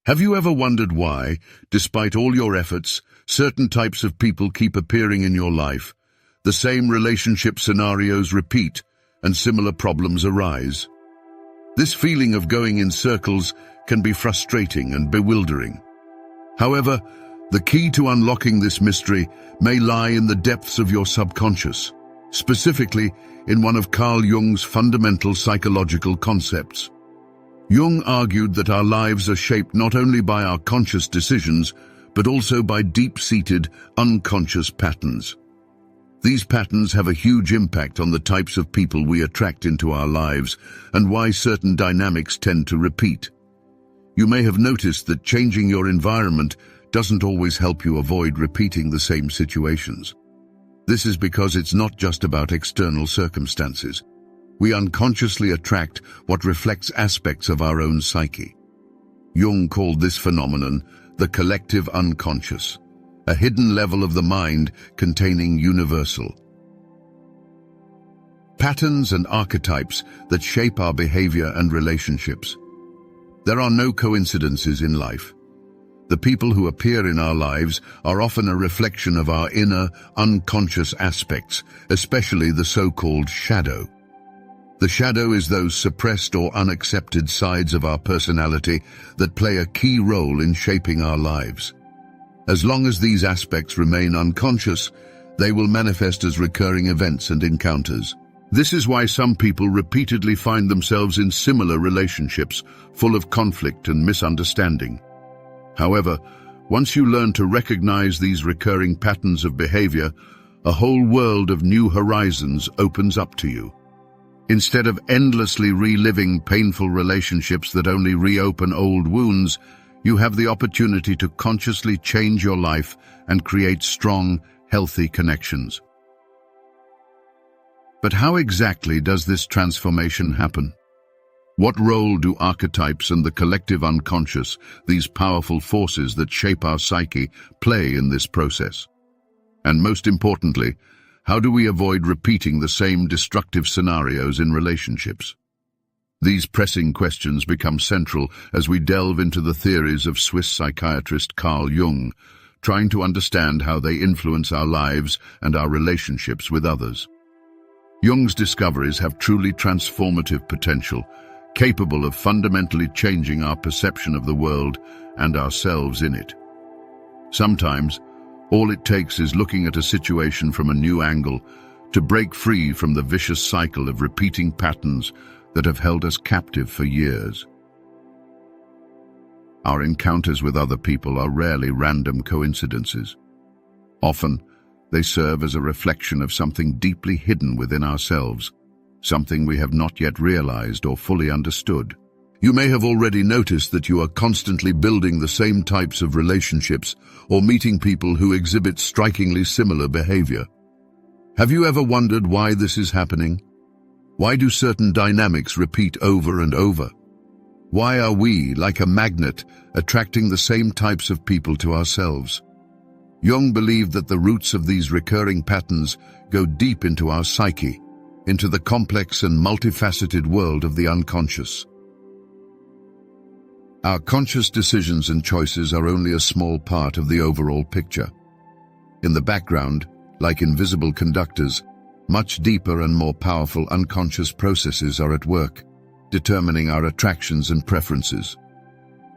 Have you ever wondered why, despite all your efforts, certain types of people keep appearing in your life? The same relationship scenarios repeat, and similar problems arise. This feeling of going in circles can be frustrating and bewildering. However, the key to unlocking this mystery may lie in the depths of your subconscious, specifically in one of Carl Jung's fundamental psychological concepts. Jung argued that our lives are shaped not only by our conscious decisions, but also by deep-seated, unconscious patterns. These patterns have a huge impact on the types of people we attract into our lives and why certain dynamics tend to repeat. You may have noticed that changing your environment doesn't always help you avoid repeating the same situations. This is because it's not just about external circumstances. We unconsciously attract what reflects aspects of our own psyche. Jung called this phenomenon the collective unconscious, a hidden level of the mind containing universal patterns and archetypes that shape our behavior and relationships. There are no coincidences in life. The people who appear in our lives are often a reflection of our inner, unconscious aspects, especially the so-called shadow. The shadow is those suppressed or unaccepted sides of our personality that play a key role in shaping our lives. As long as these aspects remain unconscious, they will manifest as recurring events and encounters. This is why some people repeatedly find themselves in similar relationships, full of conflict and misunderstanding. However, once you learn to recognize these recurring patterns of behavior, a whole world of new horizons opens up to you. Instead of endlessly reliving painful relationships that only reopen old wounds, you have the opportunity to consciously change your life and create strong, healthy connections. But how exactly does this transformation happen? What role do archetypes and the collective unconscious, these powerful forces that shape our psyche, play in this process? And most importantly, how do we avoid repeating the same destructive scenarios in relationships? These pressing questions become central as we delve into the theories of Swiss psychiatrist Carl Jung, trying to understand how they influence our lives and our relationships with others. Jung's discoveries have truly transformative potential, capable of fundamentally changing our perception of the world and ourselves in it. Sometimes, all it takes is looking at a situation from a new angle to break free from the vicious cycle of repeating patterns that have held us captive for years. Our encounters with other people are rarely random coincidences. Often, they serve as a reflection of something deeply hidden within ourselves, something we have not yet realized or fully understood. You may have already noticed that you are constantly building the same types of relationships or meeting people who exhibit strikingly similar behavior. Have you ever wondered why this is happening? Why do certain dynamics repeat over and over? Why are we, like a magnet, attracting the same types of people to ourselves? Jung believed that the roots of these recurring patterns go deep into our psyche, into the complex and multifaceted world of the unconscious. Our conscious decisions and choices are only a small part of the overall picture. In the background, like invisible conductors, much deeper and more powerful unconscious processes are at work, determining our attractions and preferences.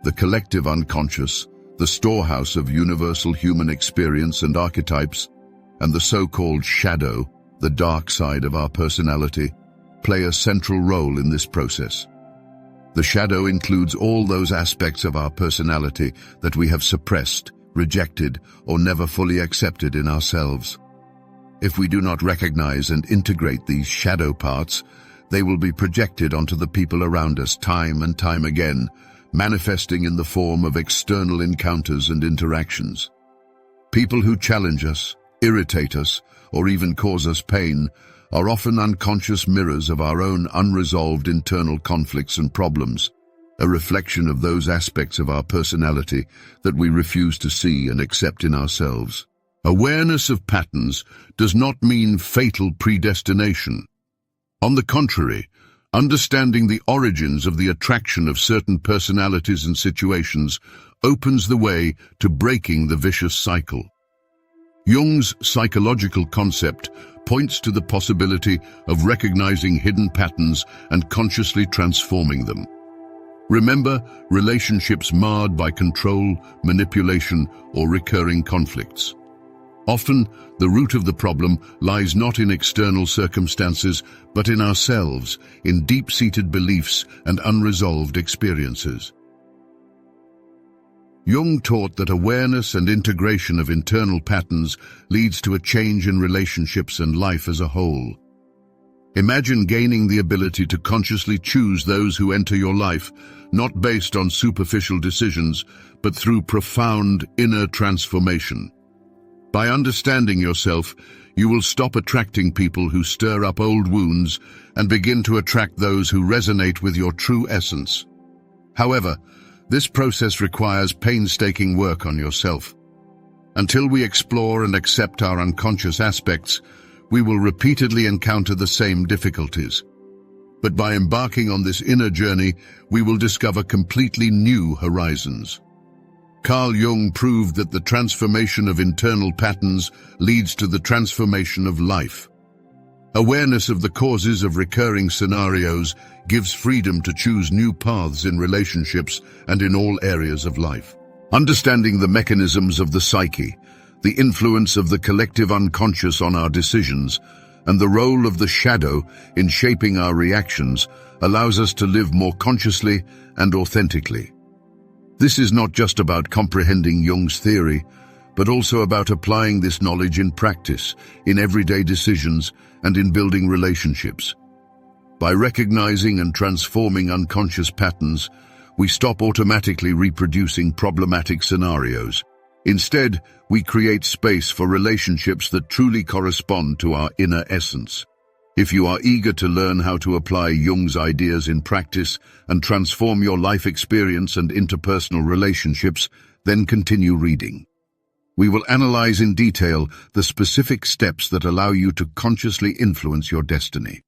The collective unconscious, the storehouse of universal human experience and archetypes, and the so-called shadow, the dark side of our personality, play a central role in this process. The shadow includes all those aspects of our personality that we have suppressed, rejected, or never fully accepted in ourselves. If we do not recognize and integrate these shadow parts, they will be projected onto the people around us time and time again, manifesting in the form of external encounters and interactions. People who challenge us, irritate us, or even cause us pain are often unconscious mirrors of our own unresolved internal conflicts and problems, a reflection of those aspects of our personality that we refuse to see and accept in ourselves. Awareness of patterns does not mean fatal predestination. On the contrary, Understanding the origins of the attraction of certain personalities and situations opens the way to breaking the vicious cycle. Jung's psychological concept points to the possibility of recognizing hidden patterns and consciously transforming them. Remember, relationships marred by control, manipulation, or recurring conflicts. Often, the root of the problem lies not in external circumstances, but in ourselves, in deep-seated beliefs and unresolved experiences. Jung taught that awareness and integration of internal patterns leads to a change in relationships and life as a whole. Imagine gaining the ability to consciously choose those who enter your life, not based on superficial decisions, but through profound inner transformation. By understanding yourself, you will stop attracting people who stir up old wounds and begin to attract those who resonate with your true essence. However, this process requires painstaking work on yourself. Until we explore and accept our unconscious aspects, we will repeatedly encounter the same difficulties. But by embarking on this inner journey, we will discover completely new horizons. Carl Jung proved that the transformation of internal patterns leads to the transformation of life. Awareness of the causes of recurring scenarios gives freedom to choose new paths in relationships and in all areas of life. Understanding the mechanisms of the psyche, the influence of the collective unconscious on our decisions, and the role of the shadow in shaping our reactions allows us to live more consciously and authentically. This is not just about comprehending Jung's theory, but also about applying this knowledge in practice, in everyday decisions, and in building relationships. By recognizing and transforming unconscious patterns, we stop automatically reproducing problematic scenarios. Instead, we create space for relationships that truly correspond to our inner essence. If you are eager to learn how to apply Jung's ideas in practice and transform your life experience and interpersonal relationships, then continue reading. We will analyze in detail the specific steps that allow you to consciously influence your destiny.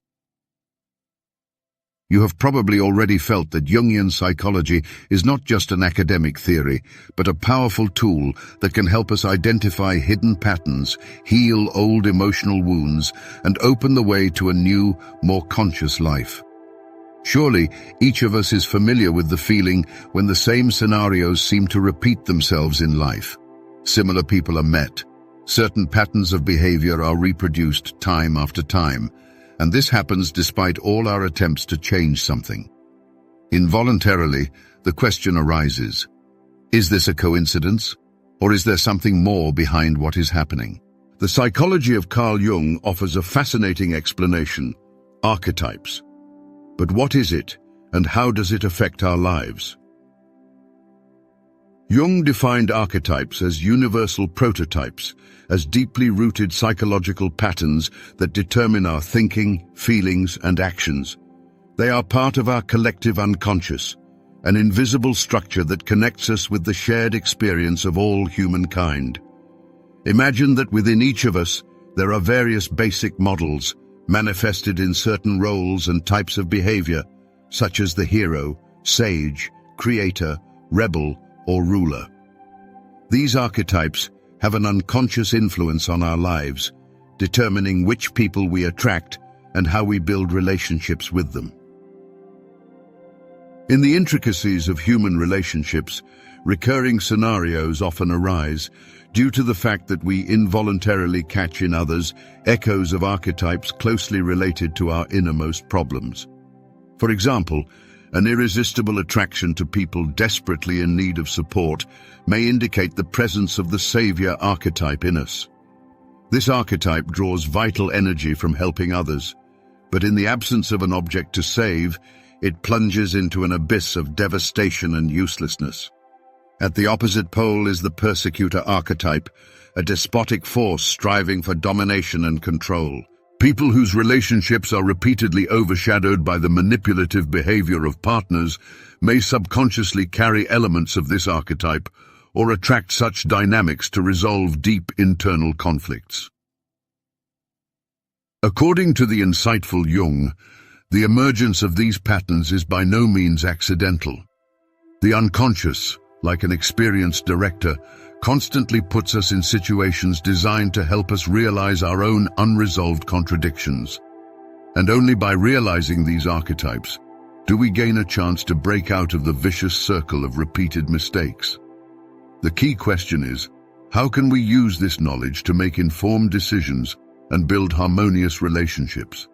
You have probably already felt that Jungian psychology is not just an academic theory, but a powerful tool that can help us identify hidden patterns, heal old emotional wounds, and open the way to a new, more conscious life. Surely, each of us is familiar with the feeling when the same scenarios seem to repeat themselves in life. Similar people are met. Certain patterns of behavior are reproduced time after time, and this happens despite all our attempts to change something. Involuntarily, the question arises, is this a coincidence, or is there something more behind what is happening? The psychology of Carl Jung offers a fascinating explanation, archetypes. But what is it, and how does it affect our lives? Jung defined archetypes as universal prototypes, as deeply rooted psychological patterns that determine our thinking, feelings, and actions. They are part of our collective unconscious, an invisible structure that connects us with the shared experience of all humankind. Imagine that within each of us, there are various basic models, manifested in certain roles and types of behavior, such as the hero, sage, creator, rebel, or ruler. These archetypes have an unconscious influence on our lives, determining which people we attract and how we build relationships with them. In the intricacies of human relationships, recurring scenarios often arise due to the fact that we involuntarily catch in others echoes of archetypes closely related to our innermost problems. For example, an irresistible attraction to people desperately in need of support may indicate the presence of the savior archetype in us. This archetype draws vital energy from helping others, but in the absence of an object to save, it plunges into an abyss of devastation and uselessness. At the opposite pole is the persecutor archetype, a despotic force striving for domination and control. People whose relationships are repeatedly overshadowed by the manipulative behavior of partners may subconsciously carry elements of this archetype or attract such dynamics to resolve deep internal conflicts. According to the insightful Jung, The emergence of these patterns is by no means accidental. The unconscious, like an experienced director, constantly puts us in situations designed to help us realize our own unresolved contradictions. And only by realizing these archetypes do we gain a chance to break out of the vicious circle of repeated mistakes. The key question is, how can we use this knowledge to make informed decisions and build harmonious relationships?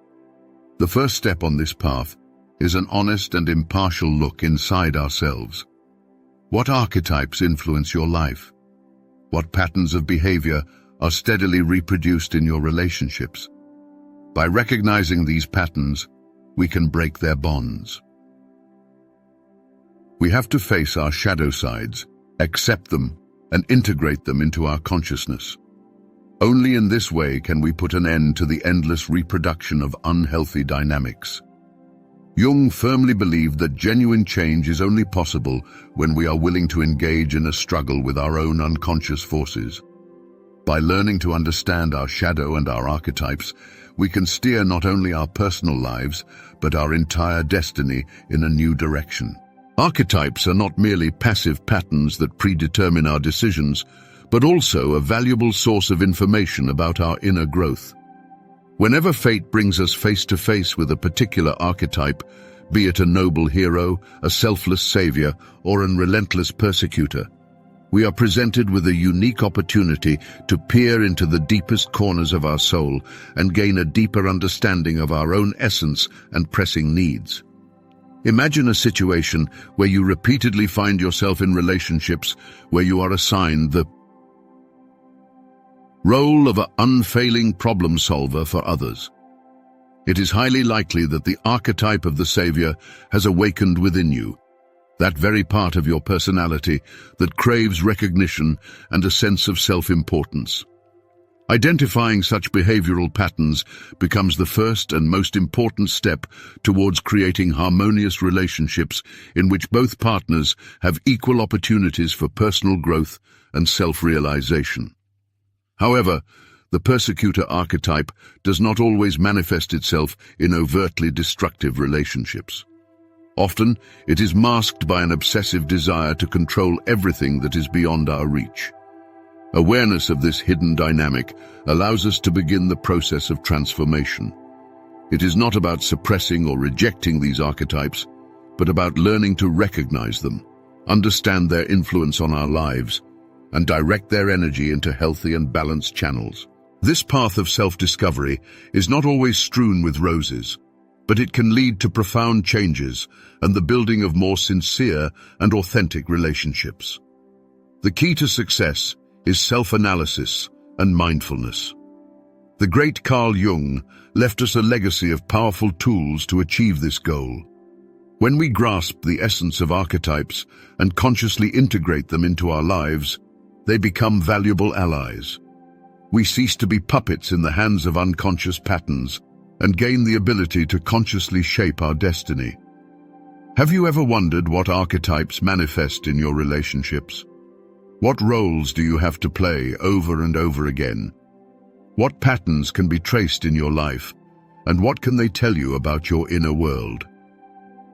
The first step on this path is an honest and impartial look inside ourselves. What archetypes influence your life? What patterns of behavior are steadily reproduced in your relationships? By recognizing these patterns, we can break their bonds. We have to face our shadow sides, accept them, and integrate them into our consciousness. Only in this way can we put an end to the endless reproduction of unhealthy dynamics. Jung firmly believed that genuine change is only possible when we are willing to engage in a struggle with our own unconscious forces. By learning to understand our shadow and our archetypes, we can steer not only our personal lives, but our entire destiny in a new direction. Archetypes are not merely passive patterns that predetermine our decisions, but also a valuable source of information about our inner growth. Whenever fate brings us face to face with a particular archetype, be it a noble hero, a selfless savior, or an relentless persecutor, we are presented with a unique opportunity to peer into the deepest corners of our soul and gain a deeper understanding of our own essence and pressing needs. Imagine a situation where you repeatedly find yourself in relationships where you are assigned the role of an unfailing problem solver for others. It is highly likely that the archetype of the savior has awakened within you, that very part of your personality that craves recognition and a sense of self-importance. Identifying such behavioral patterns becomes the first and most important step towards creating harmonious relationships in which both partners have equal opportunities for personal growth and self-realization. However, the persecutor archetype does not always manifest itself in overtly destructive relationships. Often, it is masked by an obsessive desire to control everything that is beyond our reach. Awareness of this hidden dynamic allows us to begin the process of transformation. It is not about suppressing or rejecting these archetypes, but about learning to recognize them, understand their influence on our lives, and direct their energy into healthy and balanced channels. This path of self-discovery is not always strewn with roses, but it can lead to profound changes and the building of more sincere and authentic relationships. The key to success is self-analysis and mindfulness. The great Carl Jung left us a legacy of powerful tools to achieve this goal. When we grasp the essence of archetypes and consciously integrate them into our lives, they become valuable allies. We cease to be puppets in the hands of unconscious patterns and gain the ability to consciously shape our destiny. Have you ever wondered what archetypes manifest in your relationships? What roles do you have to play over and over again? What patterns can be traced in your life, and what can they tell you about your inner world?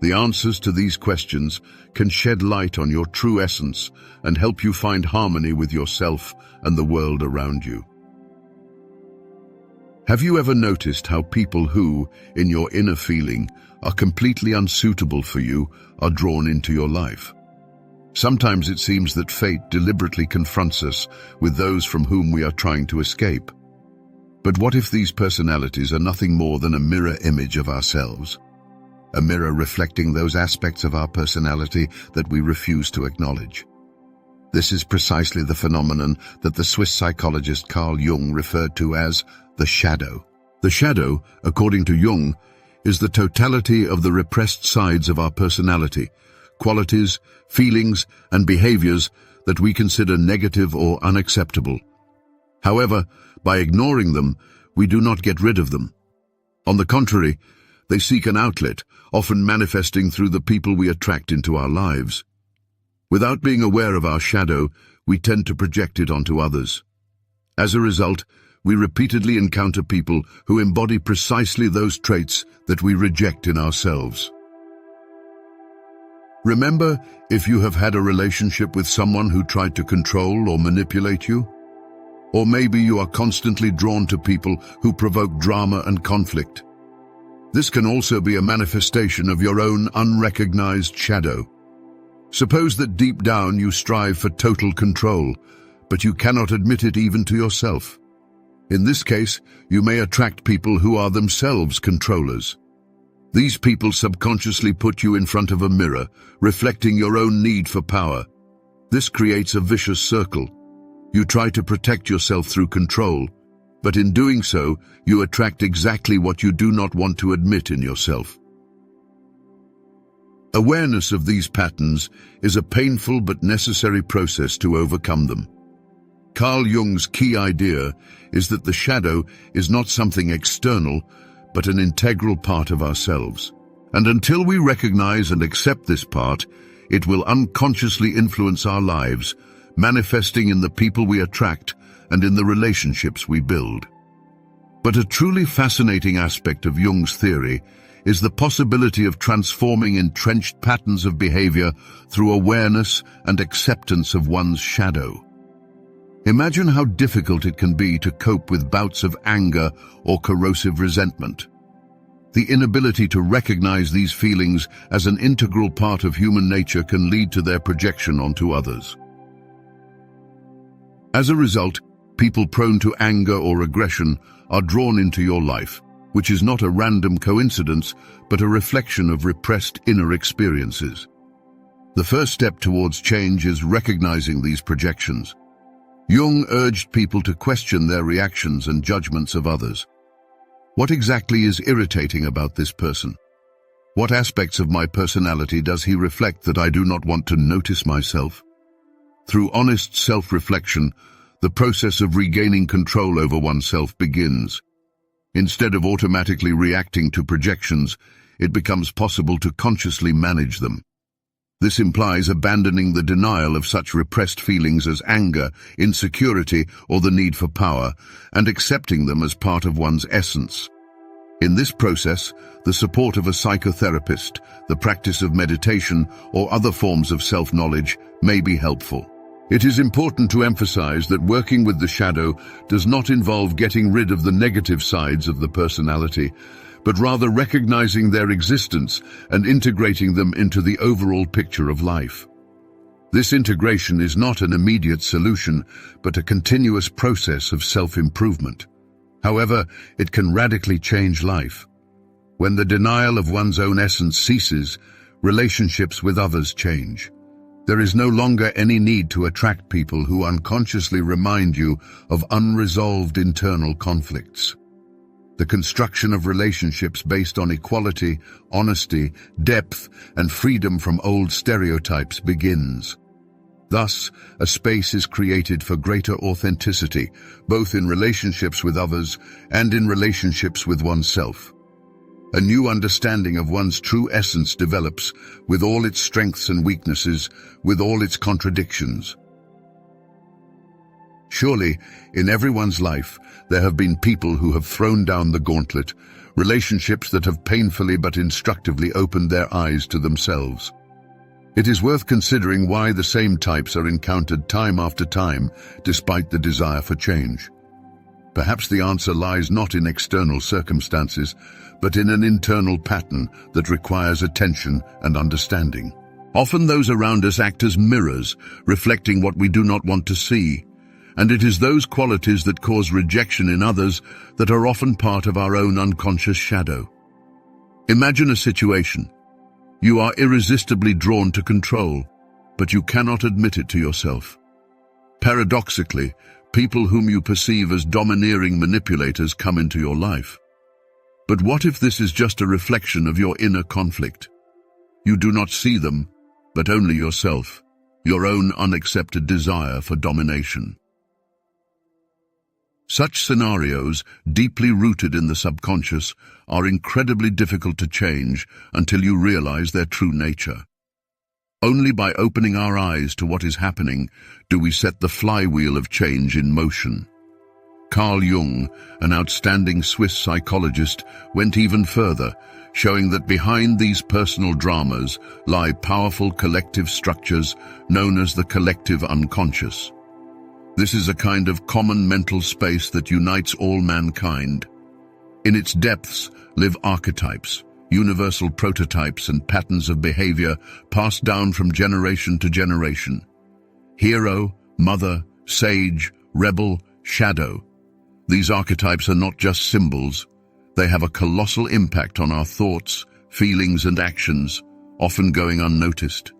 The answers to these questions can shed light on your true essence and help you find harmony with yourself and the world around you. Have you ever noticed how people who, in your inner feeling, are completely unsuitable for you are drawn into your life? Sometimes it seems that fate deliberately confronts us with those from whom we are trying to escape. But what if these personalities are nothing more than a mirror image of ourselves? A mirror reflecting those aspects of our personality that we refuse to acknowledge. This is precisely the phenomenon that the Swiss psychologist Carl Jung referred to as the shadow. The shadow, according to Jung, is the totality of the repressed sides of our personality, qualities, feelings, and behaviors that we consider negative or unacceptable. However, by ignoring them, we do not get rid of them. On the contrary, they seek an outlet, often manifesting through the people we attract into our lives. Without being aware of our shadow, we tend to project it onto others. As a result, we repeatedly encounter people who embody precisely those traits that we reject in ourselves. Remember, if you have had a relationship with someone who tried to control or manipulate you? Or maybe you are constantly drawn to people who provoke drama and conflict. This can also be a manifestation of your own unrecognized shadow. Suppose that deep down you strive for total control, but you cannot admit it even to yourself. In this case, you may attract people who are themselves controllers. These people subconsciously put you in front of a mirror, reflecting your own need for power. This creates a vicious circle. You try to protect yourself through control, but in doing so, you attract exactly what you do not want to admit in yourself. Awareness of these patterns is a painful but necessary process to overcome them. Carl Jung's key idea is that the shadow is not something external, but an integral part of ourselves. And until we recognize and accept this part, it will unconsciously influence our lives, manifesting in the people we attract and in the relationships we build. But a truly fascinating aspect of Jung's theory is the possibility of transforming entrenched patterns of behavior through awareness and acceptance of one's shadow. Imagine how difficult it can be to cope with bouts of anger or corrosive resentment. The inability to recognize these feelings as an integral part of human nature can lead to their projection onto others. As a result, people prone to anger or aggression are drawn into your life, which is not a random coincidence, but a reflection of repressed inner experiences. The first step towards change is recognizing these projections. Jung urged people to question their reactions and judgments of others. What exactly is irritating about this person? What aspects of my personality does he reflect that I do not want to notice myself? Through honest self-reflection, the process of regaining control over oneself begins. Instead of automatically reacting to projections, it becomes possible to consciously manage them. This implies abandoning the denial of such repressed feelings as anger, insecurity, or the need for power, and accepting them as part of one's essence. In this process, the support of a psychotherapist, the practice of meditation, or other forms of self-knowledge may be helpful. It is important to emphasize that working with the shadow does not involve getting rid of the negative sides of the personality, but rather recognizing their existence and integrating them into the overall picture of life. This integration is not an immediate solution, but a continuous process of self-improvement. However, it can radically change life. When the denial of one's own essence ceases, relationships with others change. There is no longer any need to attract people who unconsciously remind you of unresolved internal conflicts. The construction of relationships based on equality, honesty, depth, and freedom from old stereotypes begins. Thus, a space is created for greater authenticity, both in relationships with others and in relationships with oneself. A new understanding of one's true essence develops, with all its strengths and weaknesses, with all its contradictions. Surely, in everyone's life, there have been people who have thrown down the gauntlet, relationships that have painfully but instructively opened their eyes to themselves. It is worth considering why the same types are encountered time after time, despite the desire for change. Perhaps the answer lies not in external circumstances, but in an internal pattern that requires attention and understanding. Often those around us act as mirrors, reflecting what we do not want to see. And it is those qualities that cause rejection in others that are often part of our own unconscious shadow. Imagine a situation. You are irresistibly drawn to control, but you cannot admit it to yourself. Paradoxically, people whom you perceive as domineering manipulators come into your life. But what if this is just a reflection of your inner conflict? You do not see them, but only yourself, your own unaccepted desire for domination. Such scenarios, deeply rooted in the subconscious, are incredibly difficult to change until you realize their true nature. Only by opening our eyes to what is happening do we set the flywheel of change in motion. Carl Jung, an outstanding Swiss psychologist, went even further, showing that behind these personal dramas lie powerful collective structures known as the collective unconscious. This is a kind of common mental space that unites all mankind. In its depths live archetypes, universal prototypes and patterns of behavior passed down from generation to generation. Hero, mother, sage, rebel, shadow. These archetypes are not just symbols. They have a colossal impact on our thoughts, feelings, and actions, often going unnoticed.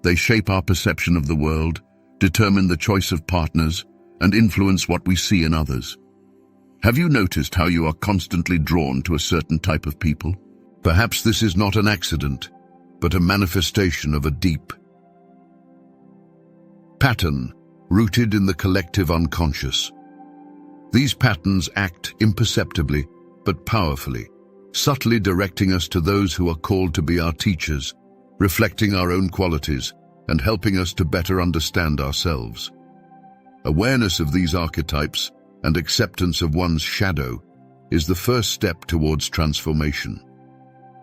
They shape our perception of the world, determine the choice of partners, and influence what we see in others. Have you noticed how you are constantly drawn to a certain type of people? Perhaps this is not an accident, but a manifestation of a deep pattern rooted in the collective unconscious. These patterns act imperceptibly but powerfully, subtly directing us to those who are called to be our teachers, reflecting our own qualities and helping us to better understand ourselves. Awareness of these archetypes and acceptance of one's shadow is the first step towards transformation.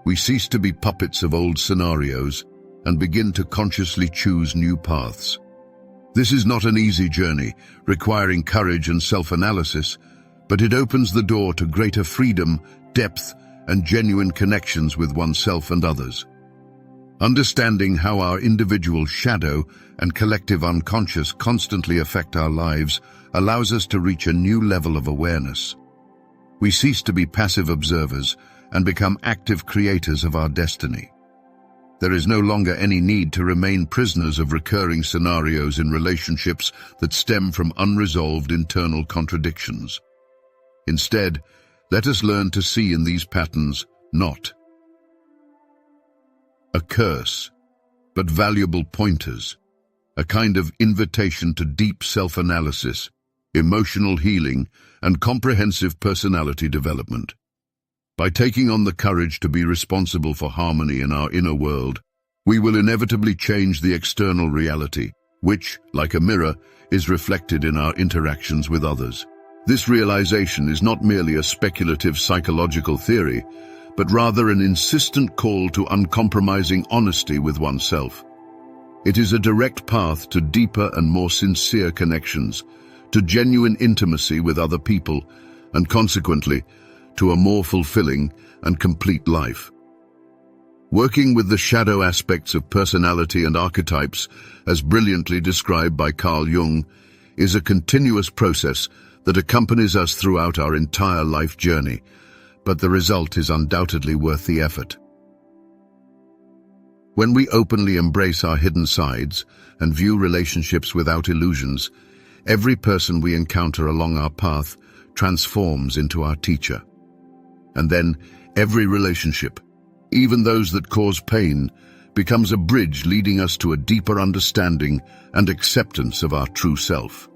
We cease to be puppets of old scenarios and begin to consciously choose new paths. This is not an easy journey, requiring courage and self-analysis, but it opens the door to greater freedom, depth, and genuine connections with oneself and others. Understanding how our individual shadow and collective unconscious constantly affect our lives allows us to reach a new level of awareness. We cease to be passive observers and become active creators of our destiny. There is no longer any need to remain prisoners of recurring scenarios in relationships that stem from unresolved internal contradictions. Instead, let us learn to see in these patterns not a curse, but valuable pointers, a kind of invitation to deep self-analysis, emotional healing, and comprehensive personality development. By taking on the courage to be responsible for harmony in our inner world, we will inevitably change the external reality, which, like a mirror, is reflected in our interactions with others. This realization is not merely a speculative psychological theory, but rather an insistent call to uncompromising honesty with oneself. It is a direct path to deeper and more sincere connections, to genuine intimacy with other people, and consequently, to a more fulfilling and complete life. Working with the shadow aspects of personality and archetypes, as brilliantly described by Carl Jung, is a continuous process that accompanies us throughout our entire life journey, but the result is undoubtedly worth the effort. When we openly embrace our hidden sides and view relationships without illusions, every person we encounter along our path transforms into our teacher. And then every relationship, even those that cause pain, becomes a bridge leading us to a deeper understanding and acceptance of our true self.